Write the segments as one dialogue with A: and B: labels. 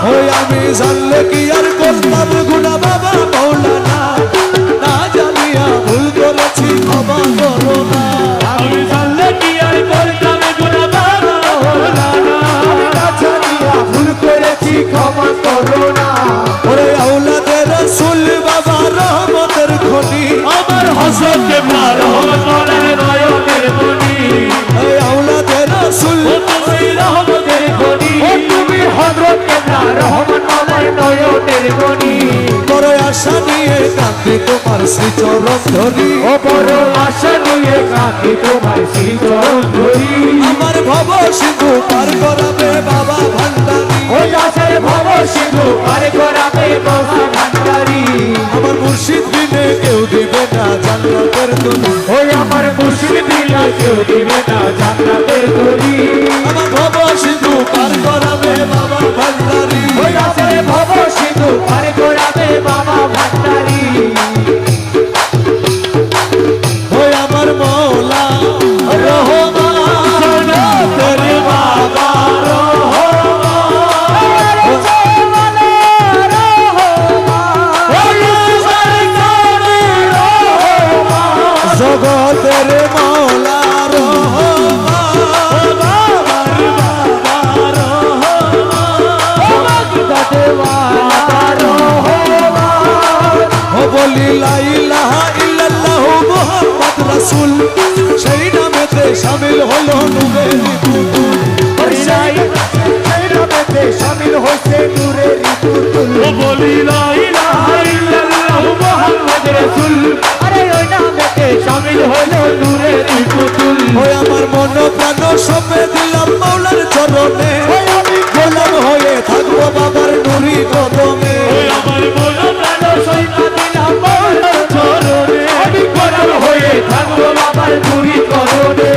A: ওই আমি জানলে কি আর করতাম গুনা বাবা মৌলানা, না জানিয়া ভুল করেছি ক্ষমা করো না।
B: আমি জানলে কি আর করতাম গুনাহ বাবা মৌলানা,
C: না জানিয়া ভুল করেছি ক্ষমা করো না।
A: ওরে আওলাদে রাসূল বাবা রহমতের খনি,
B: আমার হযরত কেবলা রহমতের নয়নের মনি,
A: এই আওলাদে রাসূল
B: ও তুমি রহমতের খনি,
C: ও তুমি হযরত কেবলা রহমতের নয়নের মনি।
A: বড় আশা নিয়ে কাঁদি তোমার শ্রীচরণ ধরি,
C: ও বড় আশা নিয়ে কাঁদি তোমার শ্রীচরণ ধরি।
A: আমার ভব সিন্ধু পার করাবে বাবা ভান্ডারী,
C: ওই আশার ভব সিন্ধু পার করাবে বাবা ভান্ডারী।
A: আমার মুর্শিদ বিনে কেউ দিবে না জান্নাতের দুনি,
C: ওই আমার মুর্শিদ বিনা কেউ দিবে না জান্নাতের তরি।
A: আমার ভব সিন্ধু পার করাবে বাবা ভান্ডারী,
C: ওই আশার ভব সিন্ধু পার করাবে বাবা ভান্ডারী।
A: ওই আমার মৌলা রহমান তোর বাবা জগতের মৌলা ও বলি লা ইলাহা ইল্লাল্লাহু মুহাম্মদ রাসূল, সেই নামেতে শামিল হলো নূরের পুতুল।
C: শামিল হয়েছে নূরের পুতুল।
B: ও বলি লা ইলাহা ইল্লাল্লাহু মুহাম্মাদুর রাসূল,
C: আরে ওই নামেতে শামিল হলো নূরের পুতুল।
A: ওই আমার মন প্রাণ সপে দিলাম মাওলার চরণে,
C: ওই আমি
A: গোলাম হয়ে থাকবো বাবার নুরি কদমে।
B: ওই আমার মন প্রাণ সইকা দিলাম মাওলার চরণে,
C: আমি গোলাম হয়ে থাকবো বাবার নুরি চরণে।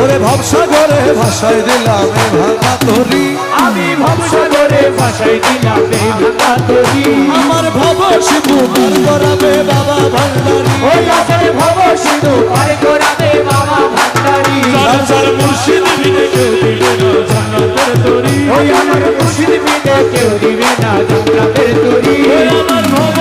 A: ওরে ভবসাগরে ভাসায় দিলাম এ ভাঙা তরি,
C: আমি ভবসাগরে ভাসাই দিলাম এই ভাঙা তরি।
A: আমার ভব সিন্ধু পার করাবে বাবা ভান্ডারী,
C: ওই আশার ভব সিন্ধু পার করাবে বাবা ভান্ডারী।
B: জান্নাতের মুর্শিদ বিনে কেউ দিবে না জান্নাতের তরি,
C: ওই আমার মুর্শিদ বিনে কেউ দিবে না জান্নাতের তরি।
B: ওই আমার ভব